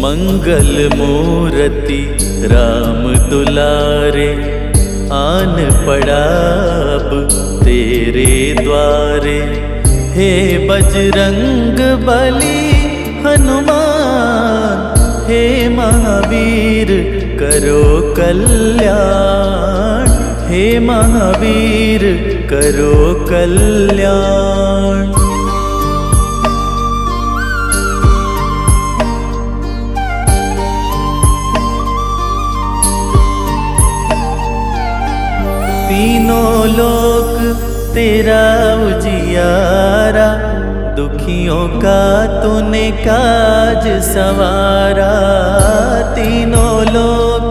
मंगल मूर्ति राम दुलारे, आन पड़ा अब तेरे द्वारे। हे बजरंग बली हनुमान, हे महावीर करो कल्याण, हे महावीर करो कल्याण। तीनों लोक तेरा उजियारा, दुखियों का तूने काज सवारा। तीनों लोक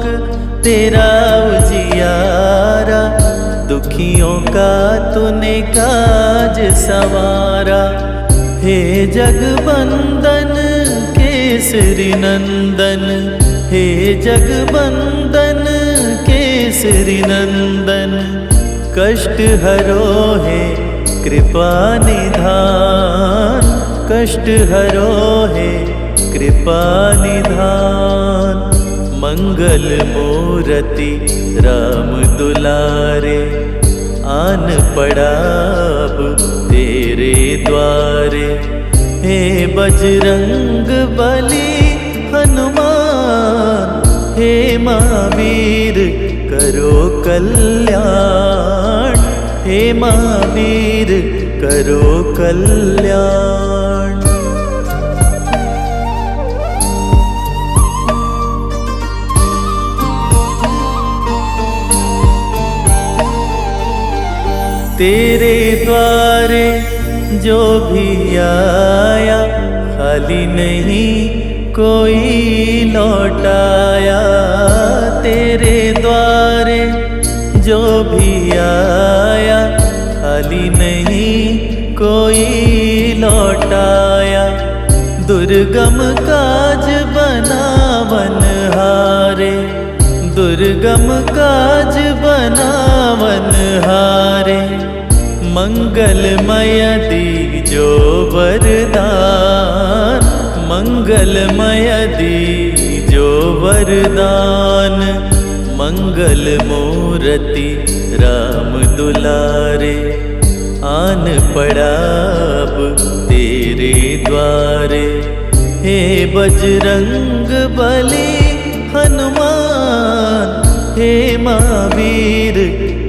तेरा उजियारा, दुखियों का तूने काज सवारा। हे जगबंदन केसरी नंदन, हे जगबंदन केसरी नंदन। कष्ट हरो है कृपा निधान, कष्ट हरो है कृपा निधान। मंगल मूर्ति राम दुलारे, आन पड़ा अब तेरे द्वारे। हे बजरंग बली हनुमान, हे महावीर करो कल्याण, हे महावीर करो कल्याण। तेरे द्वारे जो भी आया, खाली नहीं कोई लौटाया। तेरे द्वारे जो भी आया, खाली नहीं कोई लौटाया। दुर्गम काज बनावन हारे, दुर्गम काज बनावन हारे। मंगलमय दीजो वरदान, मंगलमय दीजो वरदान। मंगल मूर्ति राम दुलारे, आन पड़ा अब तेरे द्वारे। हे बजरंग बली हनुमान, हे महावीर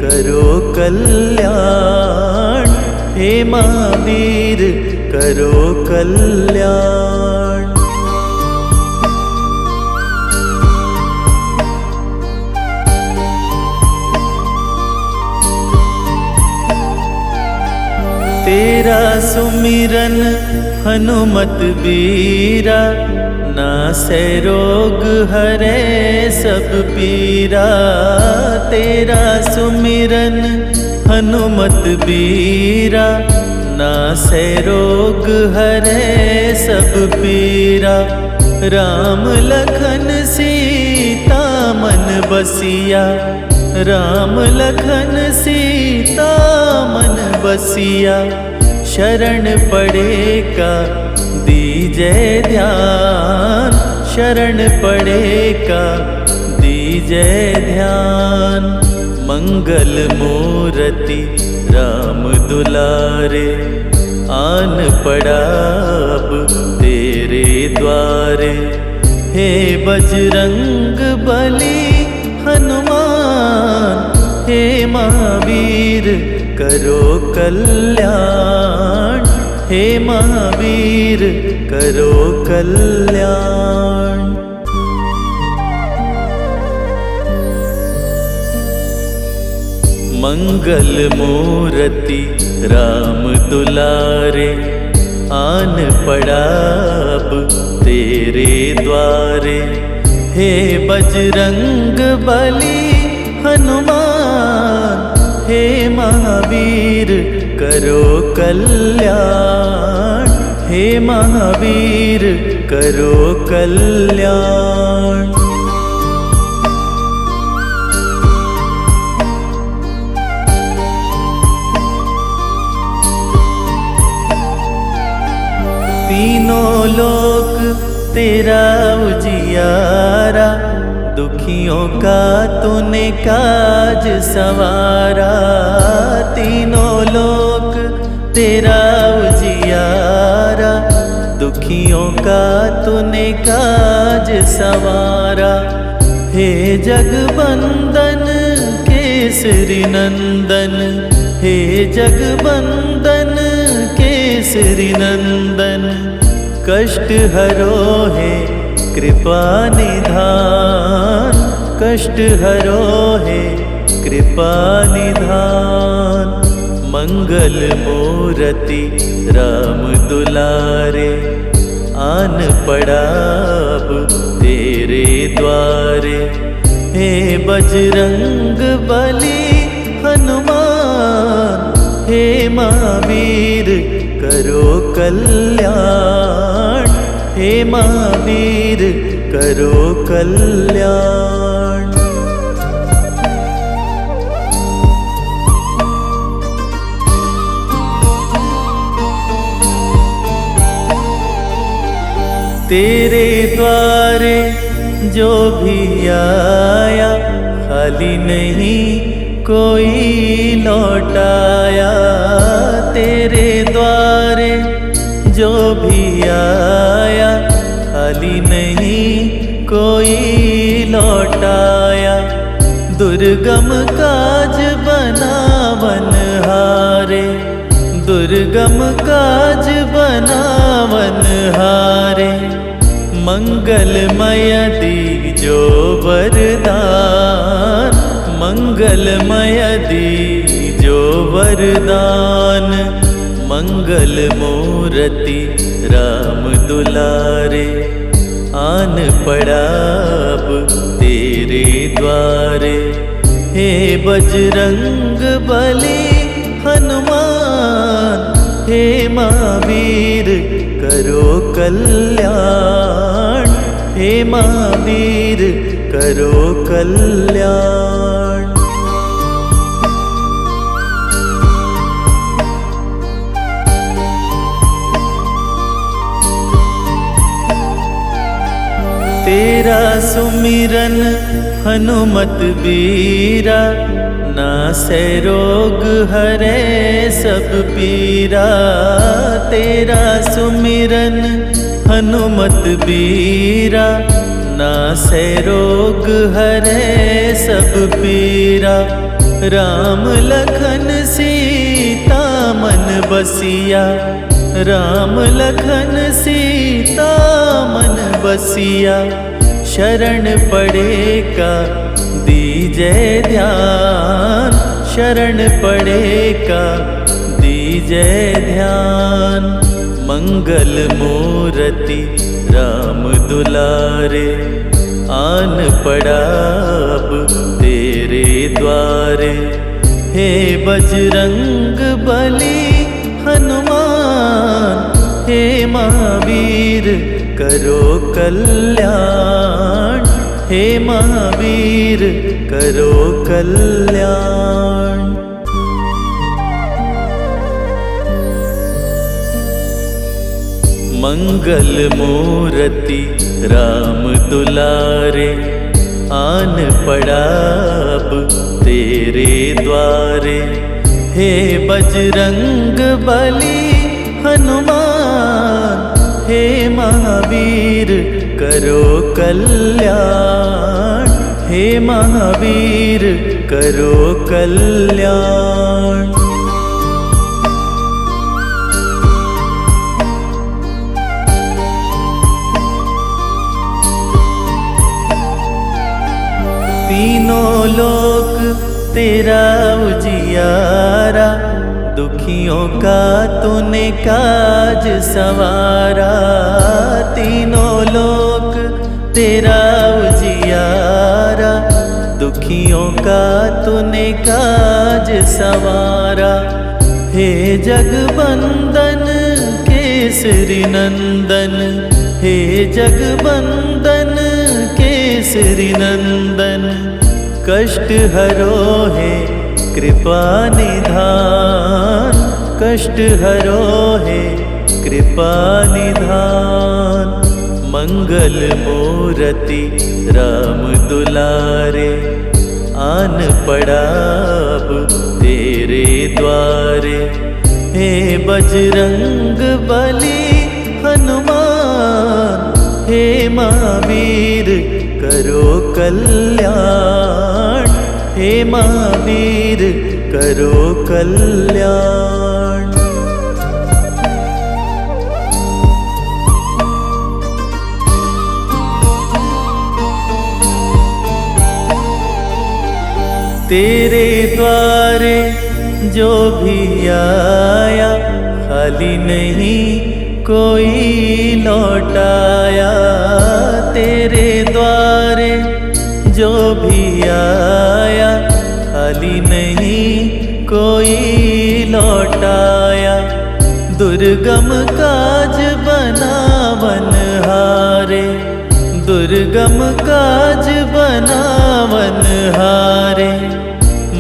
करो कल्याण, हे महावीर करो कल्याण। तेरा सुमिरन हनुमत बीरा, नासै रोग हरे सब पीरा। तेरा सुमिरन हनुमत बीरा, नासै रोग हरे सब पीरा। राम लखन सीता मन बसिया, राम लखन सीता मन बसिया। शरण पड़ेगा दीजे ध्यान, शरण पड़ेगा दीजे ध्यान। मंगल मूर्ति राम दुलारे, आन पड़ा अब तेरे द्वारे। हे बजरंग बली हनुमान, हे महावीर करो कल्याण, हे महावीर करो कल्याण। मंगल मूर्ति राम दुलारे, आन पड़ा अब तेरे द्वारे। हे बजरंग बली हनुमान, हे महावीर करो कल्याण, हे महावीर करो कल्याण। तीनों लोक तेरा उजियारा, दुखियों का तूने काज सवारा। तीनों लोक तेरा उजियारा, दुखियों का तूने काज सवारा। हे जगबंदन केसरी नंदन, हे जगबंदन केसरी नंदन, कष्ट हरो है कृपा निधान, कष्ट हरो है कृपा निधान। मंगल मूर्ति राम दुलारे, आन पड़ा अब तेरे द्वारे। हे बजरंग बली हनुमान, हे महावीर करो कल्याण, हे महावीर करो कल्याण। तेरे द्वारे जो भी आया, खाली नहीं कोई लौटाया। तेरे द्वारे जो भी आया, खाली नहीं कोई लौटाया। दुर्गम काज बनावन हारे, दुर्गम काज बनावन हारे। मंगलमय दीजो वरदान, मंगलमय दीजो वरदान। मंगल मूर्ति राम दुलारे, आन पड़ा अब तेरे द्वारे। हे बजरंग बली हनुमान, हे महावीर करो कल्याण, हे महावीर करो कल्याण। तेरा सुमिरन हनुमत बीरा, नासै रोग हरे सब पीरा। तेरा सुमिरन हनुमत बीरा, नासै रोग हरे सब पीरा। राम लखन सीता मन बसिया, राम लखन सीता मन बसिया। शरण पड़ेगा दीजे ध्यान, शरण पड़ेगा दीजे ध्यान। मंगल मूर्ति राम दुलारे, आन पड़ा अब तेरे द्वारे। हे बजरंग बली हनुमान, हे महावीर करो कल्याण, हे महावीर करो कल्याण। मंगल मूर्ति राम दुलारे, आन पड़ा अब तेरे द्वारे। हे बजरंग बली हनुमान, हे महावीर करो कल्याण, हे महावीर करो कल्याण। तीनों लोक तेरा उजियारा, दुखियों का तूने काज सवारा। तीनों लोक तेरा उजियारा, दुखियों का तूने काज सवारा। हे जगबंदन केसरी नंदन, हे जगबंदन केसरी नंदन, कष्ट हरो है कृपा निधान, कष्ट हरो है कृपा निधान। मंगल मूरति राम दुलारे, आन पड़ा अब तेरे द्वारे। हे बजरंग बली हनुमान, हे महावीर करो कल्याण, हे महावीर करो कल्याण। तेरे द्वारे जो भी आया, खाली नहीं कोई लौटाया। तेरे द्वारे जो भी आया, खाली नहीं कोई लौटाया। दुर्गम काज बनावन हारे, दुर्गम काज बनावन हारे।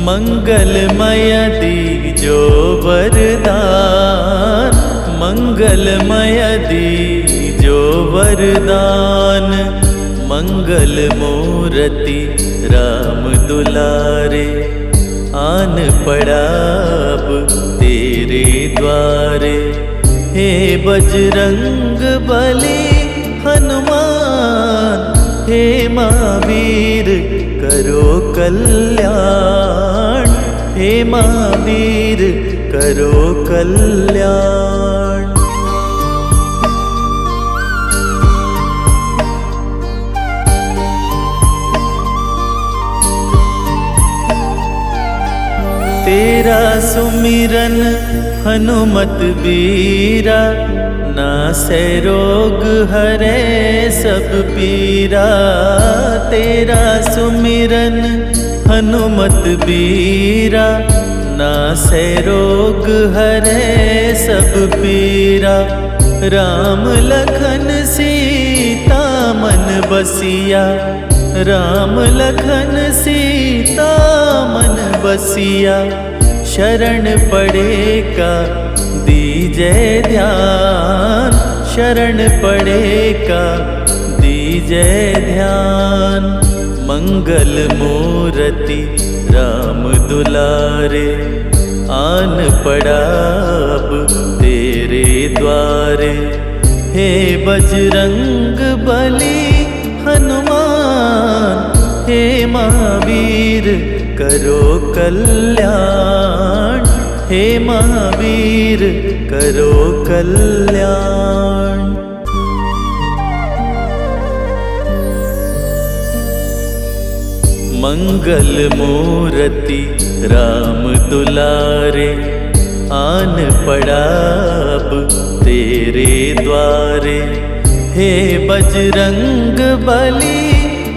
मंगलमय दीजो वरदान, मंगलमय दीजो वरदान। मंगल मूरति राम दुलारे, आन पड़ा अब तेरे द्वारे। हे बजरंग बली हनुमान, हे महावीर करो कल्याण, हे महावीर करो कल्याण। तेरा सुमिरन हनुमत बीरा, नासै रोग हरे सब पीरा। तेरा सुमिरन हनुमत बीरा, नासै रोग हरे सब पीरा। राम लखन सीता मन बसिया, राम लखन सीता मन बसिया। शरण पड़ेगा दीजे ध्यान, शरण पड़ेगा दीजे ध्यान। मंगल मूरति राम दुलारे, आन पड़ा अब तेरे द्वारे। हे बजरंग बली हनुमान, हे महावीर करो कल्याण, हे महावीर करो कल्याण। मंगल मूरति राम दुलारे, आन पड़ा अब तेरे द्वारे। हे बजरंग बली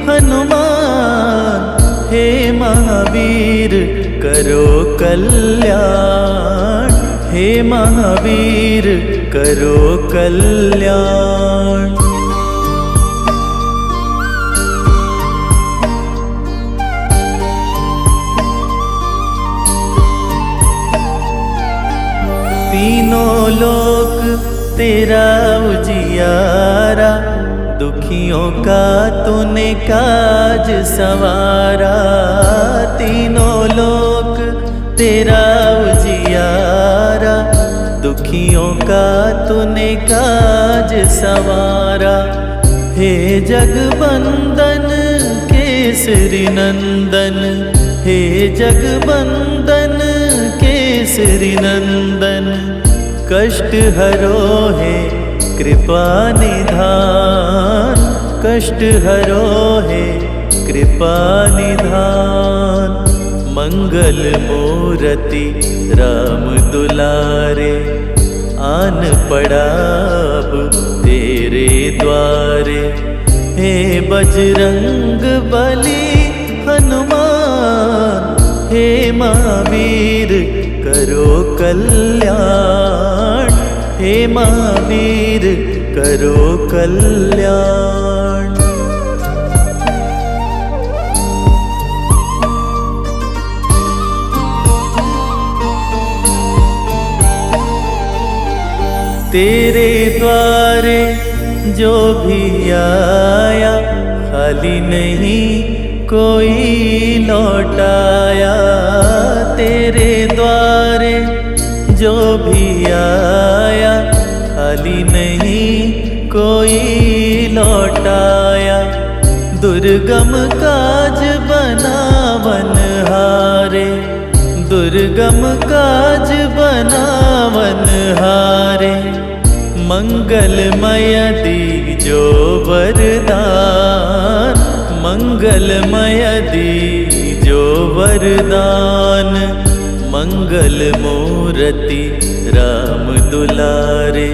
हनुमान, हे महावीर करो कल्याण, हे महावीर करो कल्याण। तीनों लोक तेरा उजियारा, दुखियों का तूने काज सवारा। तीनों लोक तेरा उजियारा, दुखियों का तूने काज सवारा। हे जगबंदन केसरी नंदन, हे जगबंदन केसरी नंदन। कष्ट हरो है कृपा निधान, कष्ट हरो है कृपा निधान। मंगल मूरति राम दुलारे, आन पड़ा अब तेरे द्वारे। हे बजरंग बली हनुमान, हे महावीर करो कल्याण, हे महावीर करो कल्याण। तेरे द्वारे जो भी आया खाली नहीं कोई लौटाया। तेरे द्वारे जो भी आया खाली नहीं कोई लौटाया। दुर्गम काज बनावन हारे, दुर्गम काज बनावन हारे। मंगलमय दीजो वरदान, मंगलमय दीजो वरदान। मंगल मूर्ति राम दुलारे,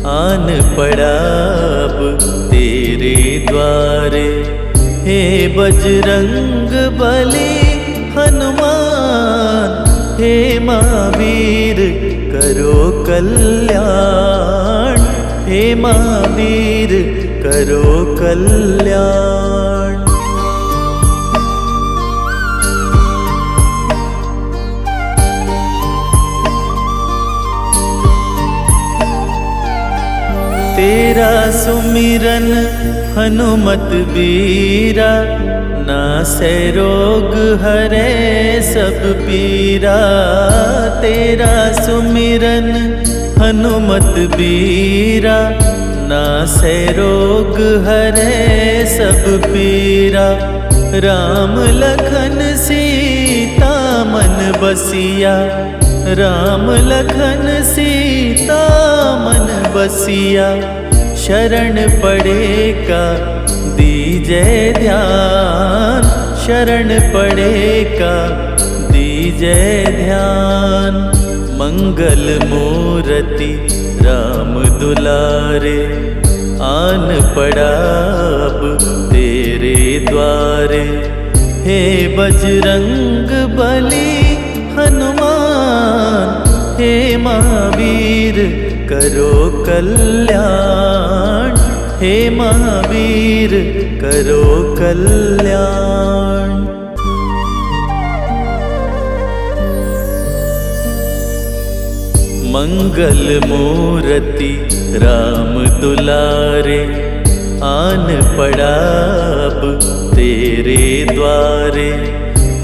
आन पड़ा अब तेरे द्वारे। हे बजरंग बली हनुमान, हे महावीर करो कल्याण, हे महावीर करो कल्याण। तेरा सुमिरन हनुमत बीरा, नासै रोग हरे सब पीरा। तेरा सुमिरन हनुमत बीरा, नासै रोग हरे सब पीरा। राम लखन सीता मन बसिया, राम लखन सीता मन बसिया। शरण पड़ेगा दीजे ध्यान, शरण पड़ेगा दीजे ध्यान। मंगल मूर्ति राम दुलारे, आन पड़ा अब तेरे द्वारे। हे बजरंग बली हनुमान, हे महावीर करो कल्याण, हे महावीर करो कल्याण। मंगल मूर्ति राम दुलारे, आन पड़ा अब तेरे द्वारे।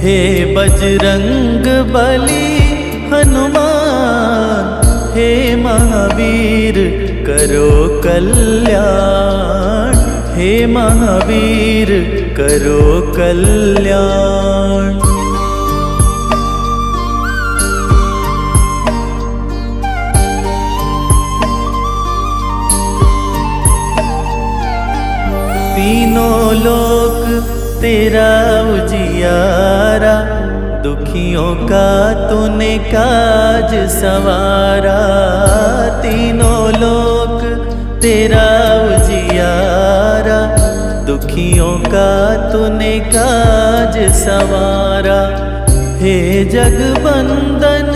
हे बजरंग बली हनुमान, हे महावीर करो कल्याण, हे महावीर करो कल्याण। तीनों लोक तेरा उजियारा, दुखियों का तूने काज सवारा। तीनों लोक तेरा उजियारा, दुखियों का तूने काज सवारा। हे जगबंदन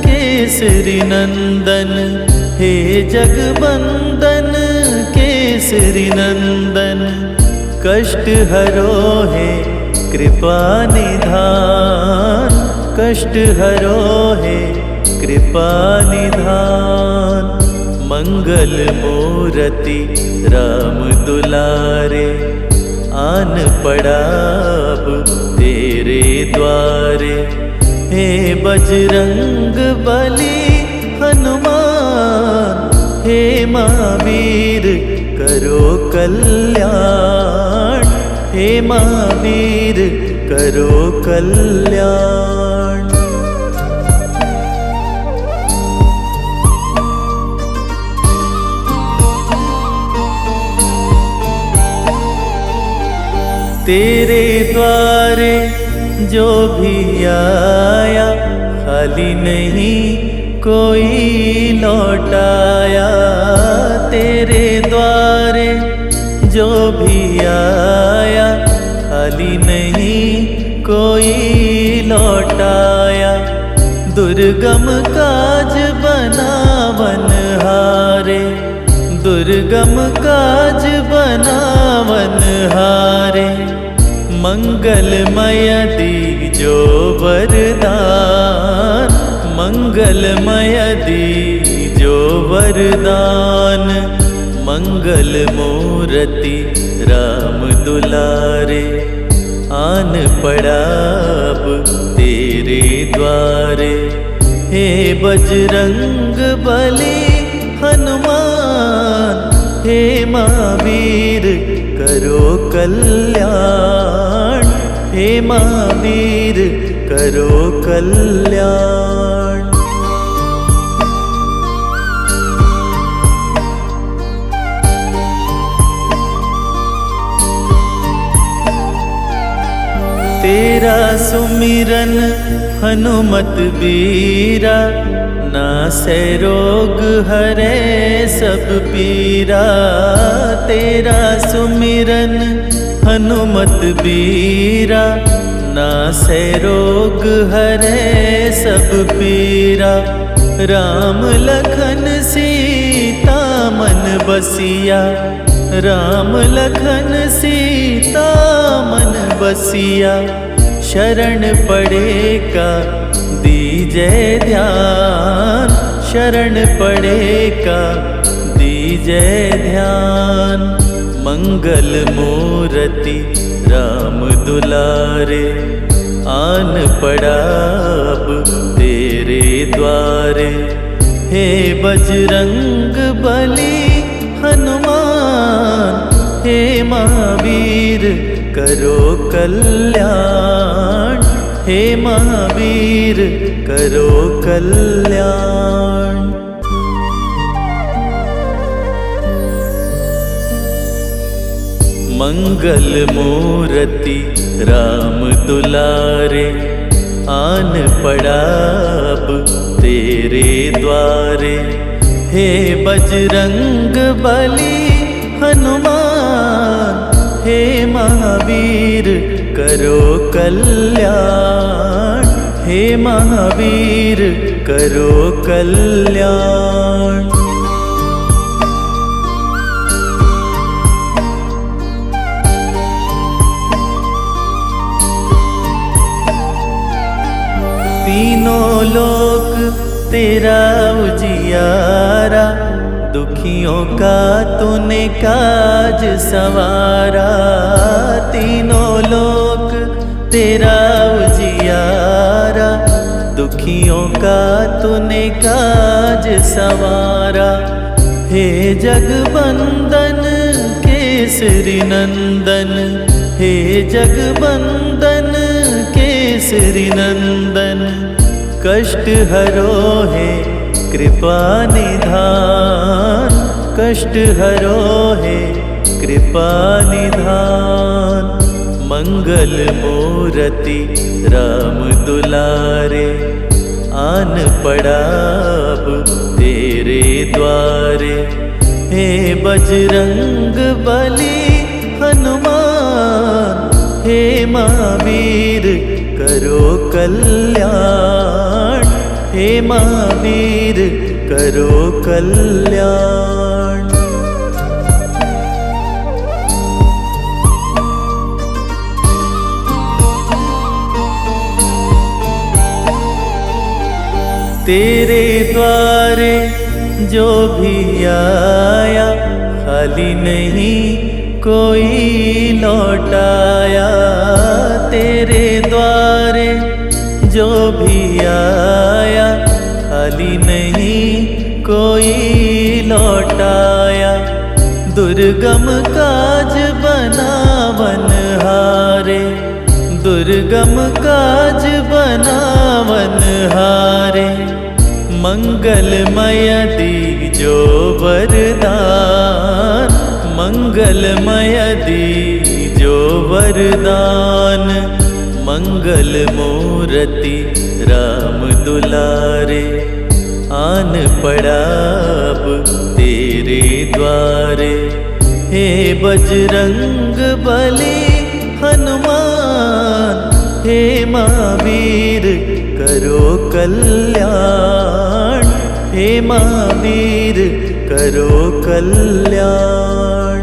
केसरी नंदन, हे जगबंदन केसरी नंदन। कष्ट हरो है कृपा निधान, कष्ट हरो है कृपा निधान। मंगल मूर्ति राम दुलारे, आन पड़ा अब तेरे द्वारे। हे बजरंग बली हनुमान, हे महावीर करो कल्याण, हे महावीर करो कल्याण। तेरे द्वारे जो भी आया खाली नहीं कोई लौटाया। तेरे द्वारे जो भी आया खाली नहीं कोई लौटाया। दुर्गम काज बनावन हारे, दुर्गम काज बनावन हारे। मंगलमय दीजो वरदान, मंगलमय दीजो वरदान। मंगल मूर्ति राम दुलारे, आन पड़ा अब तेरे द्वारे। हे बजरंग बली हनुमान, हे महावीर करो कल्याण, हे महावीर करो कल्याण। तेरा सुमिरन हनुमत बीरा, नासै रोग हरे सब पीरा। तेरा सुमिरन हनुमत बीरा, नासै रोग हरे सब पीरा। राम लखन सीता मन बसिया, राम लखन सीता मन बसिया। शरण पड़ेगा दीजे ध्यान, शरण पड़ेगा दीजे ध्यान। मंगल मूर्ति राम दुलारे, आन पड़ा अब तेरे द्वारे। हे बजरंग बली हनुमान, हे महावीर करो कल्याण, हे महावीर करो कल्याण। मंगल मूर्ति राम दुलारे, आन पड़ा अब तेरे द्वारे। हे बजरंग बली हनुमान, हे महावीर करो कल्याण, हे महावीर करो कल्याण। तीनों लोक तेरा उजियारा, दुखियों का तूने काज सवारा। तीनों लोक तेरा उजियारा, दुखियों का तूने काज सवारा। हे जगबंदन केसरी नंदन, हे जगबंदन केसरी नंदन। कष्ट हरो है कृपा निधान, कष्ट हरो है कृपा निधान। मंगल मूर्ति राम दुलारे, आन पड़ा अब तेरे द्वारे। हे बजरंग बली हनुमान, हे महावीर करो कल्याण, हे महावीर करो कल्याण। तेरे द्वारे जो भी आया, खाली नहीं कोई लौटाया। तेरे द्वारे जो भी आया, खाली नहीं कोई लौटाया। दुर्गम काज बनावन हारे, दुर्गम काज बनावन हारे। मंगलमय दीजो वरदान, मंगलमय दीजो वरदान। मंगल मूर्ति राम दुलारे, आन पड़ा अब तेरे द्वारे। हे बजरंग बली हनुमान, हे महावीर करो कल्याण, हे महावीर करो कल्याण।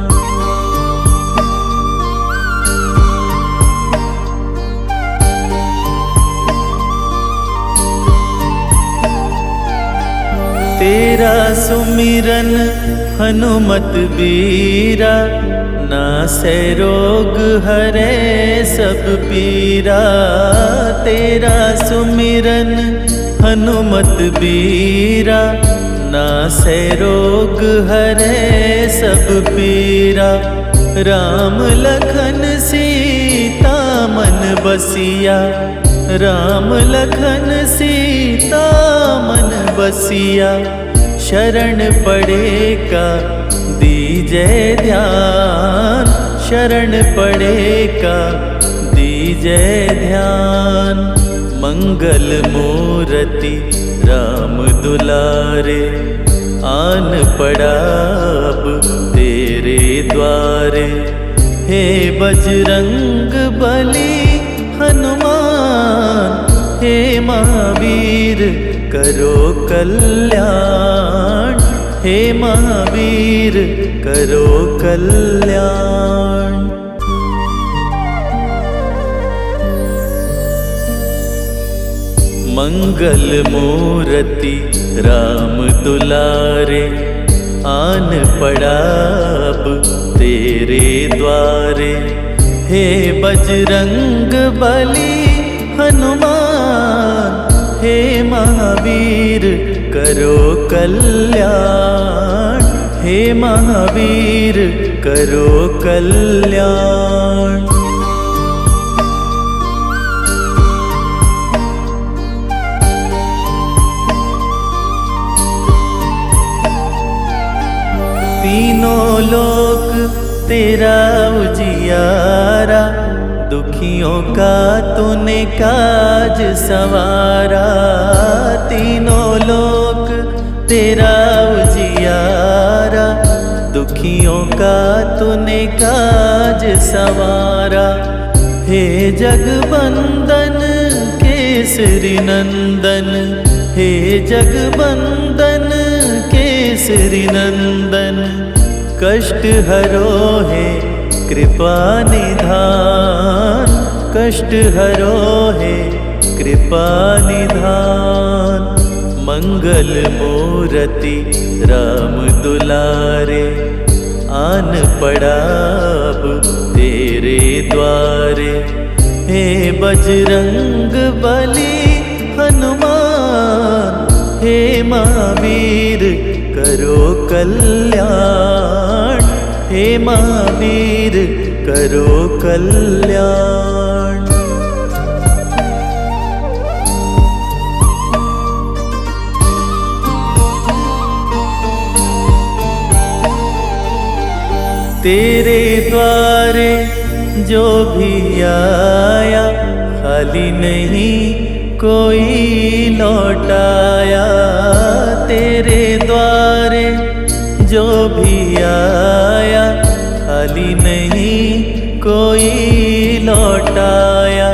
तेरा सुमिरन हनुमत बीरा, नासै रोग हरे सब पीरा। तेरा सुमिरन हनुमत बीरा, नासै रोग हरे सब पीरा। राम लखन सीता मन बसिया, राम लखन सीता मन बसिया। शरण पड़े का दीजे ध्यान, शरण पड़े का दीजे ध्यान। मंगल मूर्ति राम दुलारे, आन पड़ा अब तेरे द्वारे। हे बजरंग बली हनुमान, हे महावीर करो कल्याण, हे महावीर करो कल्याण। मंगल मूर्ति राम दुलारे, आन पड़ा अब तेरे द्वारे। हे बजरंग बली हनुमान, हे महावीर करो कल्याण, हे महावीर करो कल्याण। तीनों लोक तेरा उजियारा, दुखियों का तूने काज सवारा। तीनों लोक तेरा उजियारा, दुखियों का तूने काज सवारा। हे जगबंदन केसरी नंदन, हे जगबंदन केसरी नंदन। कष्ट हरो है कृपा निधान, कष्ट हरो है कृपा निधान। मंगल मूर्ति राम दुलारे, आन पड़ा अब तेरे द्वारे। हे बजरंग बली हनुमान, हे महावीर करो कल्याण, हे महावीर करो कल्याण। तेरे द्वारे जो भी आया, खाली नहीं कोई लौटाया। तेरे द्वारे जो भी आया, खाली नहीं कोई लौटाया।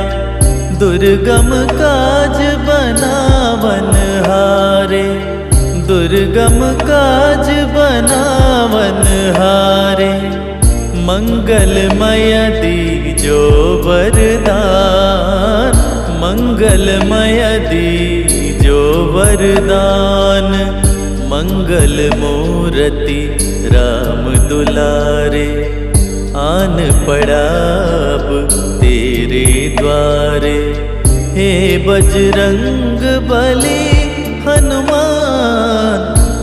दुर्गम काज बनावन हारे, दुर्गम काज बनावन हारे। मंगलमय दीजो वरदान, मंगलमय दीजो वरदान। मंगल मूर्ति राम दुलारे, आन पड़ा अब तेरे द्वारे। हे बजरंग बली हनुमान,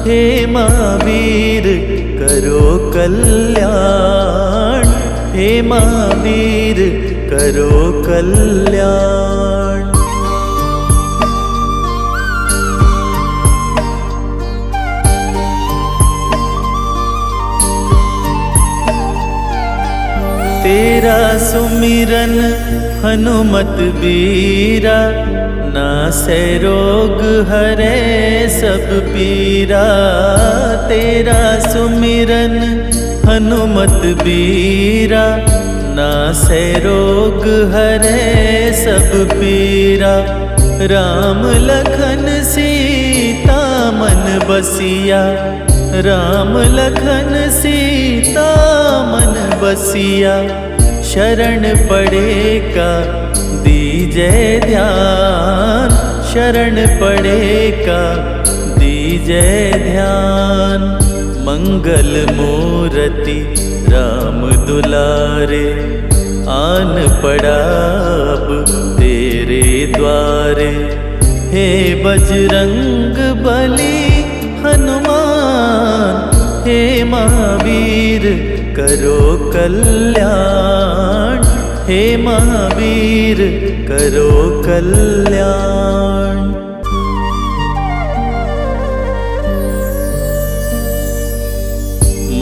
हे महावीर करो कल्याण, हे महावीर करो कल्याण। तेरा सुमिरन हनुमत बीरा, नासै रोग हरे सब पीरा। तेरा सुमिरन हनुमत बीरा, नासै रोग हरे सब पीरा। राम लखन सीता मन बसिया, राम लखन सीता मन बसिया। शरण पड़े का दीजे ध्यान, शरण पड़े का दीजै ध्यान। मंगल मूर्ति राम दुलारे, आन पड़ा अब तेरे द्वारे। हे बजरंग बली हनुमान, हे महावीर करो कल्याण। हे महावीर करो कल्याण।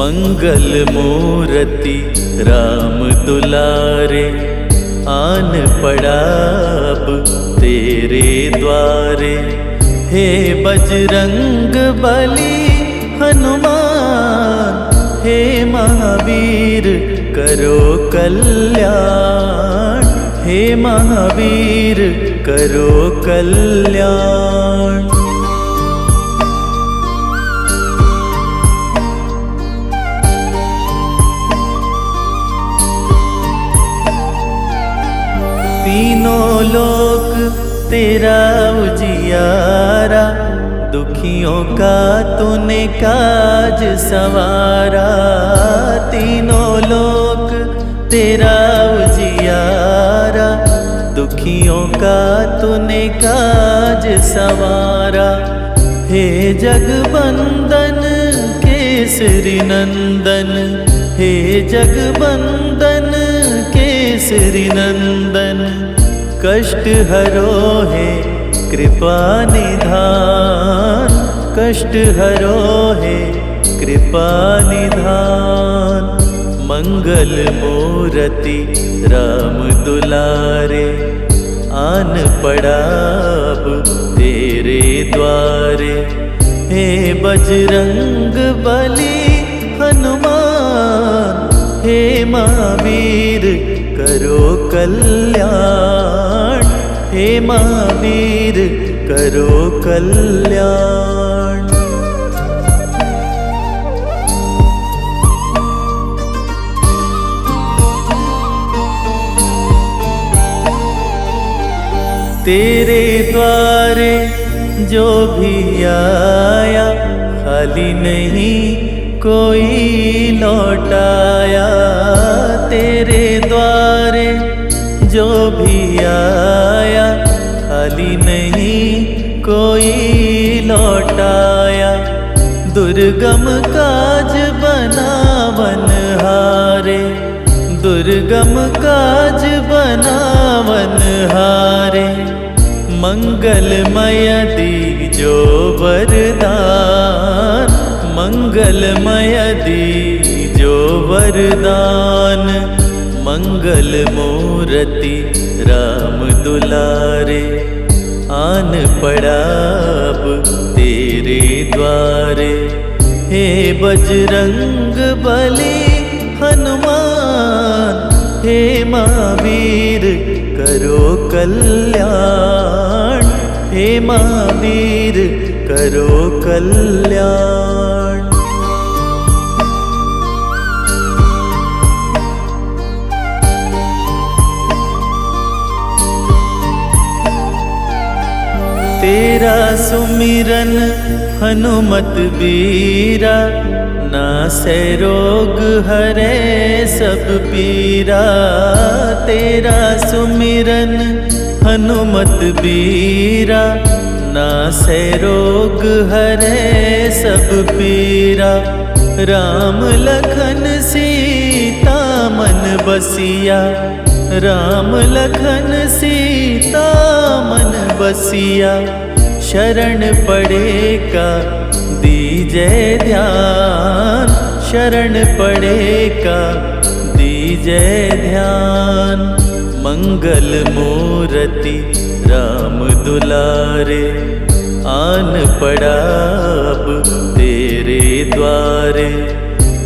मंगल मूर्ति राम दुलारे, आन पड़ा अब तेरे द्वारे। हे बजरंग बली हनुमान, हे महावीर करो कल्याण। हे महावीर करो कल्याण। तीनों लोक तेरा उजियारा, दुखियों का तूने काज सवारा। तीनों लोक तेरा उजियारा, दुखियों का तूने काज सवारा। हे जगबंदन केसरी नंदन, हे जगबंदन केसरी नंदन। कष्ट हरो है कृपा निधान, कष्ट हरो है कृपा निधान। मंगल मूर्ति राम दुलारे, आन पड़ा अब तेरे द्वारे। हे बजरंग बली हनुमान, हे महावीर करो कल्याण। हे महावीर करो कल्याण। तेरे द्वारे जो भी आया, खाली नहीं कोई लौटाया। तेरे द्वारे जो भी आया, खाली नहीं कोई लौटाया। दुर्गम काज बनावन हारे, दुर्गम काज बनावन हारे। मंगलमय दीजो वरदान, मंगलमय दीजो वरदान। मंगल मूर्ति राम दुलारे, आन पड़ा अब तेरे द्वारे। हे बजरंग बली हनुमान, हे महावीर करो कल्याण। हे महावीर करो कल्याण। तेरा सुमिरन हनुमत बीरा, नासै रोग हरे सब पीरा। तेरा सुमिरन हनुमत बीरा, नासै रोग हरे सब पीरा। राम लखन सीता मन बसिया, राम लखन सीता मन बसिया। शरण पड़े का दीजै ध्यान, शरण पड़े का दीजै ध्यान। मंगल मूर्ति राम दुलारे, आन पड़ा अब तेरे द्वारे।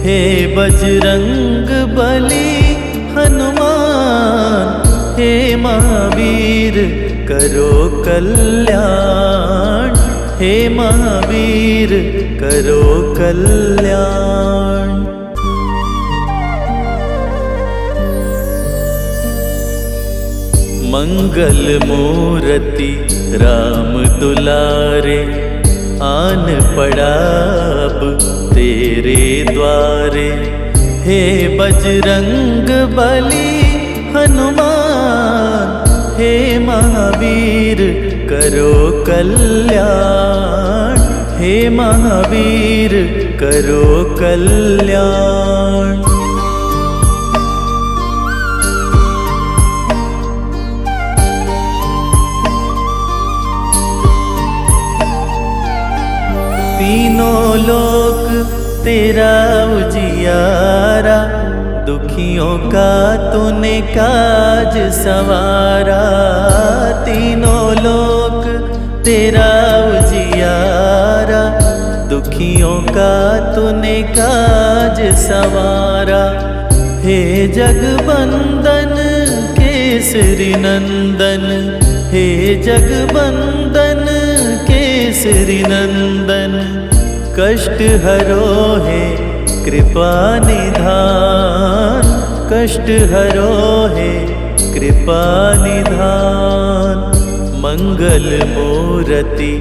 हे बजरंग बली हनुमान, हे महावीर करो कल्याण। हे महावीर करो कल्याण। मंगल मूर्ति राम दुलारे, आन पड़ा अब तेरे द्वारे। हे बजरंग बली हनुमान, हे महावीर करो कल्याण, हे महावीर करो कल्याण। तीनों लोक तेरा उजियारा, दुखियों का तूने काज सवारा। तीनों लोक तेरा उजियारा, दुखियों का तूने काज सवारा। हे जगबंदन केसरी नंदन, हे जगबंदन केसरी नंदन। कष्ट हरो है कृपा निधान, कष्ट हरो है कृपा निधान। मंगल मूर्ति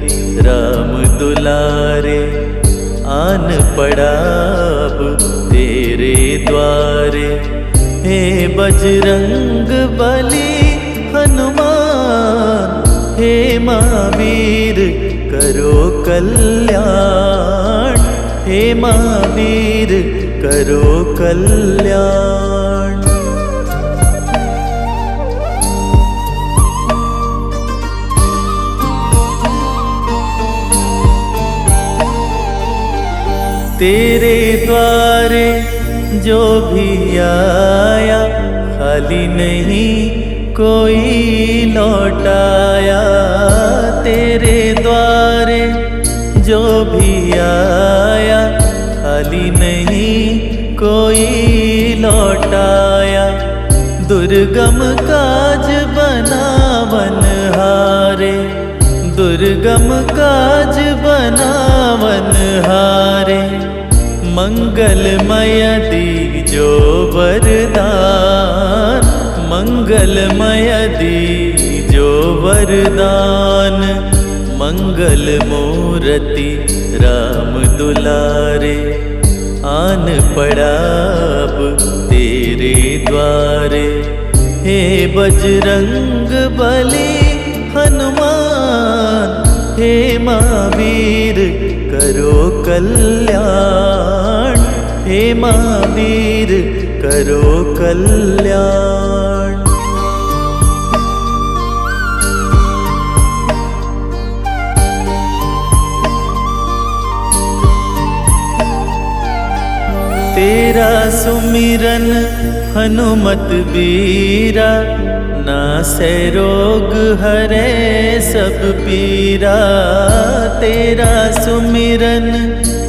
राम दुलारे, आन पड़ा अब तेरे द्वारे। हे बजरंग बली हनुमान, हे महावीर करो कल्याण, हे महावीर करो कल्याण। तेरे द्वारे जो भी आया, खाली नहीं कोई लौटाया। तेरे द्वारे जो भी आया, खाली नहीं कोई लौटाया। दुर्गम काज बनावन हारे, दुर्गम काज बनावन हारे। मंगलमय दीजो वरदान, मंगलमय दीजो वरदान। मंगल मूर्ति राम दुलारे, आन पड़ा अब तेरे द्वारे। हे बजरंग बली हनुमान, हे महावीर करो कल्याण, हे महावीर करो कल्याण। तेरा सुमिरन हनुमत बीरा, नासै रोग हरे सब पीरा। तेरा सुमिरन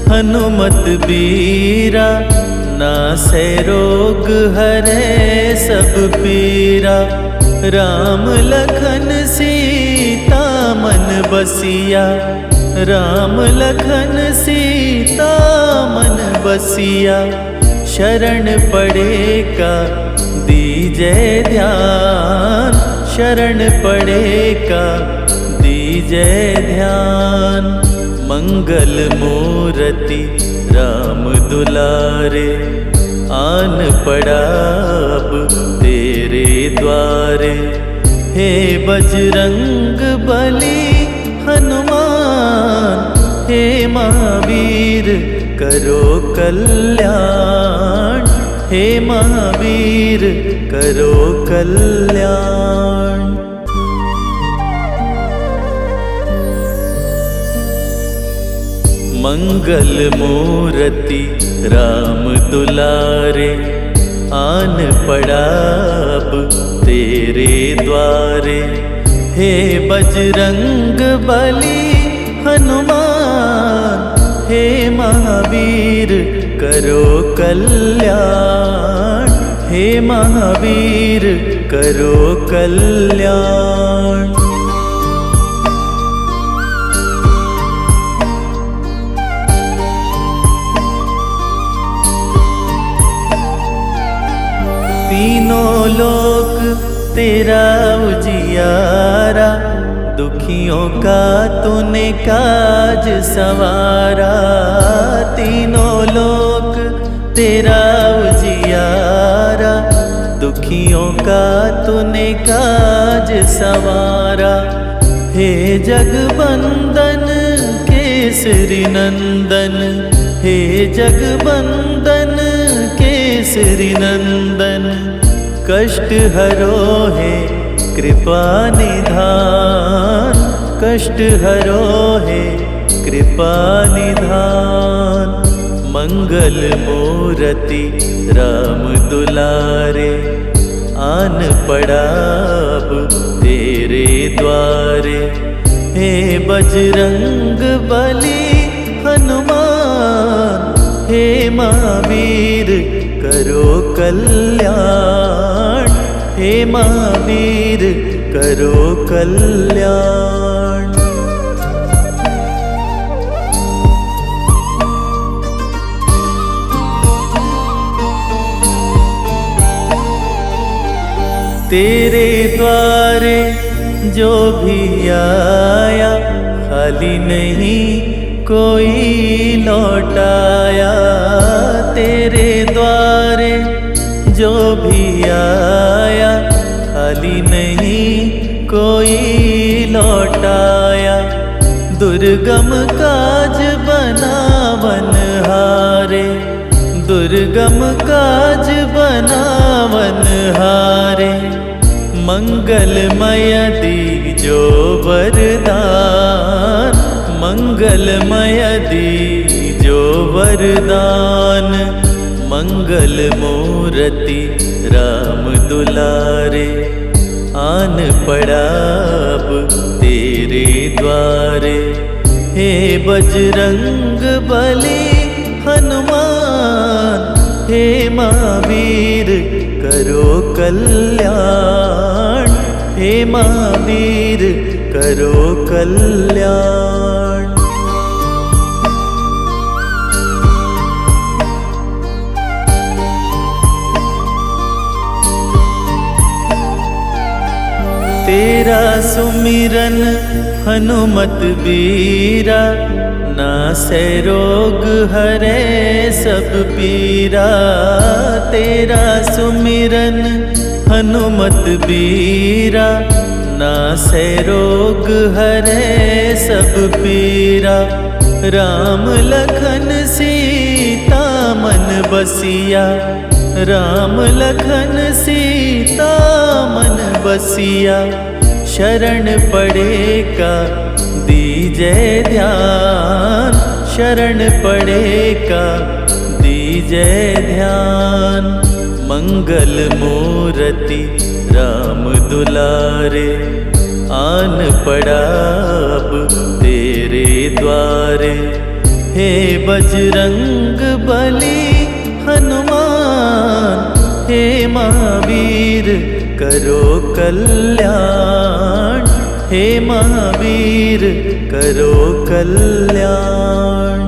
हनुमत बीरा, नासै रोग हरे सब पीरा। राम लखन सीता मन बसिया, राम लखन सीता मन बसिया। शरण पड़े का दीजे ध्यान, शरण पड़े का दीजे ध्यान। मंगल मूर्ति राम दुलारे, आन पड़ा अब तेरे द्वारे। हे बजरंग बली हनुमान, हे महावीर करो कल्याण, हे महावीर करो कल्याण। मंगल मूर्ति राम दुलारे, आन पड़ा अब तेरे द्वारे। हे बजरंग बली हनुमान, हे महावीर करो कल्याण, हे महावीर करो कल्याण। तीनों लोक तेरा उजियारा, दुखियों का तूने काज सवारा, तीनों लोक तेरा उजियारा। दुखियों का तूने काज सवारा, हे जगबंदन केसरी नंदन, हे जगबंदन केसरी नंदन। कष्ट हरो है कृपा निधान, कष्ट हरो है कृपा निधान। मंगल मूर्ति राम दुलारे, आन पड़ा अब तेरे द्वारे। हे बजरंग बली हनुमान, हे महावीर करो कल्याण, हे महावीर करो कल्याण। तेरे द्वारे जो भी आया, खाली नहीं कोई लौटाया। तेरे द्वारे जो भी आया, खाली नहीं कोई लौटाया। दुर्गम काज बनावन हारे, दुर्गम काज बनावन हारे। मंगलमय दीजो वरदान, मंगलमय दीजो वरदान। मंगल मूर्ति राम दुलारे, आन पड़ा अब तेरे द्वारे। हे बजरंग बली हनुमान, हे महावीर करो कल्याण, हे महावीर करो कल्याण। तेरा सुमिरन हनुमत बीरा, नासै रोग हरे सब पीरा। तेरा सुमिरन हनुमत बीरा, नासै रोग हरे सब पीरा। राम लखन सीता मन बसिया, राम लखन सीता मन बसिया। शरण पड़े का दीजे ध्यान, शरण पड़े का दीजे ध्यान। मंगल मूर्ति राम दुलारे, आन पड़ा अब तेरे द्वारे। हे बजरंग बली हनुमान, हे महावीर करो कल्याण, हे महावीर करो कल्याण।